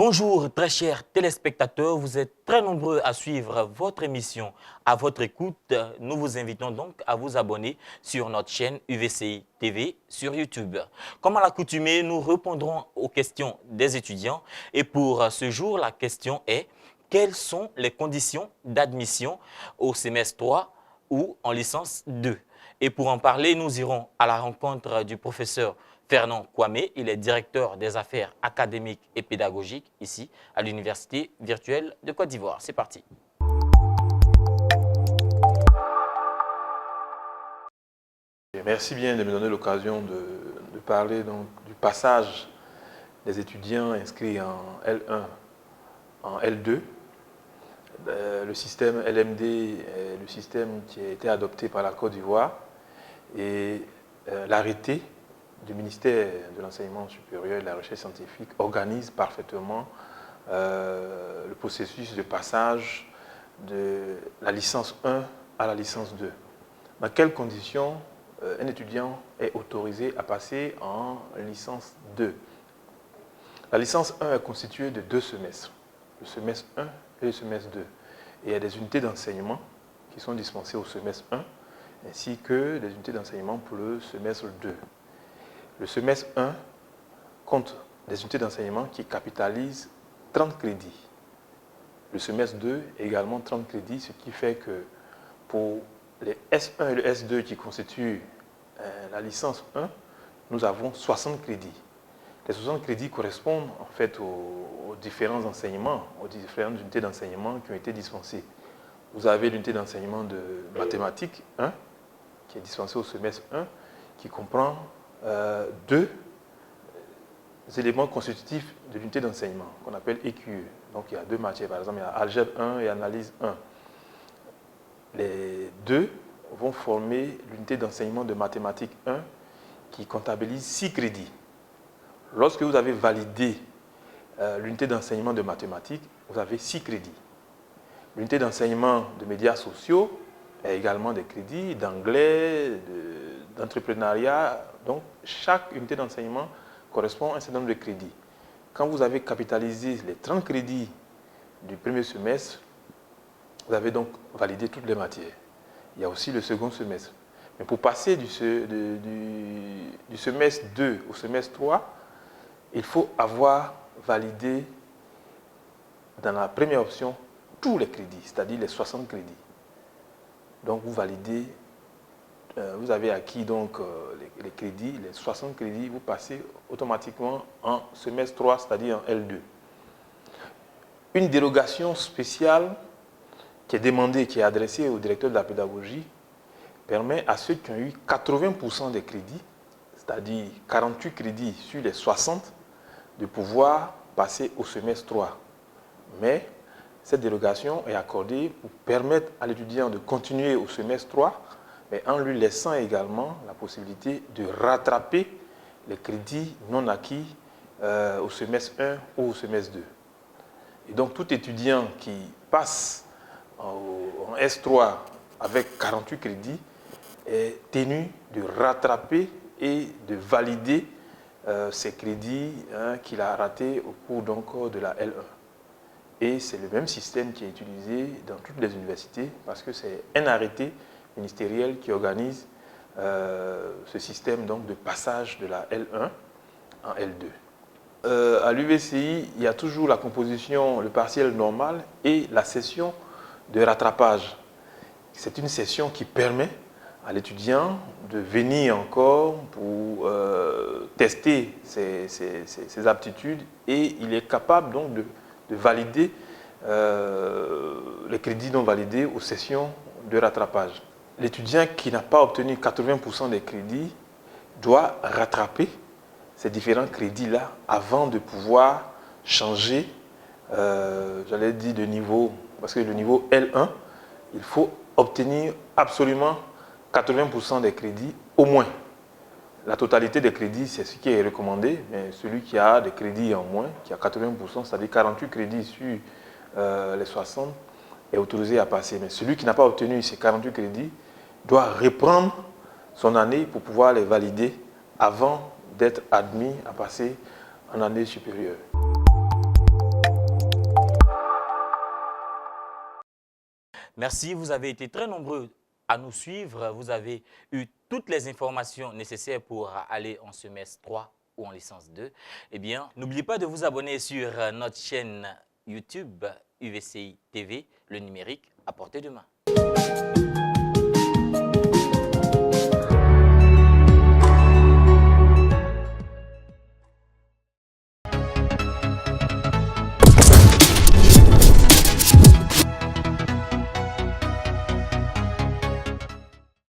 Bonjour très chers téléspectateurs, vous êtes très nombreux à suivre votre émission à votre écoute. Nous vous invitons donc à vous abonner sur notre chaîne UVCI TV sur YouTube. Comme à l'accoutumée, nous répondrons aux questions des étudiants et pour ce jour, la question est: quelles sont les conditions d'admission au semestre 3 ou en licence 2? Et pour en parler, nous irons à la rencontre du professeur Fernand Kwame. Il est directeur des affaires académiques et pédagogiques ici à l'Université virtuelle de Côte d'Ivoire. C'est parti. Merci bien de me donner l'occasion de parler donc, du passage des étudiants inscrits en L1 en L2. Le système LMD est le système qui a été adopté par la Côte d'Ivoire et l'arrêté du ministère de l'Enseignement supérieur et de la Recherche scientifique organise parfaitement le processus de passage de la licence 1 à la licence 2. Dans quelles conditions un étudiant est autorisé à passer en licence 2? La licence 1 est constituée de 2 semestres, le semestre 1 et le semestre 2. Et il y a des unités d'enseignement qui sont dispensées au semestre 1, ainsi que des unités d'enseignement pour le semestre 2. Le semestre 1 compte des unités d'enseignement qui capitalisent 30 crédits. Le semestre 2 également 30 crédits, ce qui fait que pour les S1 et le S2 qui constituent la licence 1, nous avons 60 crédits. Les 60 crédits correspondent en fait aux différents enseignements, aux différentes unités d'enseignement qui ont été dispensées. Vous avez l'unité d'enseignement de mathématiques 1, qui est dispensée au semestre 1, qui comprend 2 éléments constitutifs de l'unité d'enseignement, qu'on appelle EQE. Donc il y a 2 matières, par exemple, il y a algèbre 1 et analyse 1. Les 2 vont former l'unité d'enseignement de mathématiques 1 qui comptabilise 6 crédits. Lorsque vous avez validé l'unité d'enseignement de mathématiques, vous avez 6 crédits. L'unité d'enseignement de médias sociaux a également des crédits, d'anglais, d'entrepreneuriat. Donc, chaque unité d'enseignement correspond à un certain nombre de crédits. Quand vous avez capitalisé les 30 crédits du premier semestre, vous avez donc validé toutes les matières. Il y a aussi le second semestre. Mais pour passer du semestre 2 au semestre 3, il faut avoir validé dans la première option tous les crédits, c'est-à-dire les 60 crédits. Donc vous validez, vous avez acquis donc les crédits, les 60 crédits, vous passez automatiquement en semestre 3, c'est-à-dire en L2. Une dérogation spéciale qui est demandée, qui est adressée au directeur de la pédagogie, permet à ceux qui ont eu 80% des crédits, c'est-à-dire 48 crédits sur les 60, de pouvoir passer au semestre 3. Mais cette dérogation est accordée pour permettre à l'étudiant de continuer au semestre 3, mais en lui laissant également la possibilité de rattraper les crédits non acquis au semestre 1 ou au semestre 2. Et donc tout étudiant qui passe en S3 avec 48 crédits est tenu de rattraper et de valider ces crédits qu'il a ratés au cours donc, de la L1. Et c'est le même système qui est utilisé dans toutes les universités parce que c'est un arrêté ministériel qui organise ce système donc, de passage de la L1 en L2. À l'UVCI, il y a toujours la composition, le partiel normal et la session de rattrapage. C'est une session qui permet à l'étudiant de venir encore pour tester ses aptitudes et il est capable donc de valider les crédits non validés aux sessions de rattrapage. L'étudiant qui n'a pas obtenu 80% des crédits doit rattraper ces différents crédits-là avant de pouvoir changer, j'allais dire, de niveau. Parce que le niveau L1, il faut obtenir absolument 80% des crédits au moins. La totalité des crédits, c'est ce qui est recommandé, mais celui qui a des crédits en moins, qui a 80%, c'est-à-dire 48 crédits sur les 60, est autorisé à passer. Mais celui qui n'a pas obtenu ces 48 crédits doit reprendre son année pour pouvoir les valider avant d'être admis à passer en année supérieure. Merci, vous avez été très nombreux à nous suivre. Vous avez eu toutes les informations nécessaires pour aller en semestre 3 ou en licence 2. Eh bien, n'oubliez pas de vous abonner sur notre chaîne YouTube UVCI TV, le numérique à portée de main.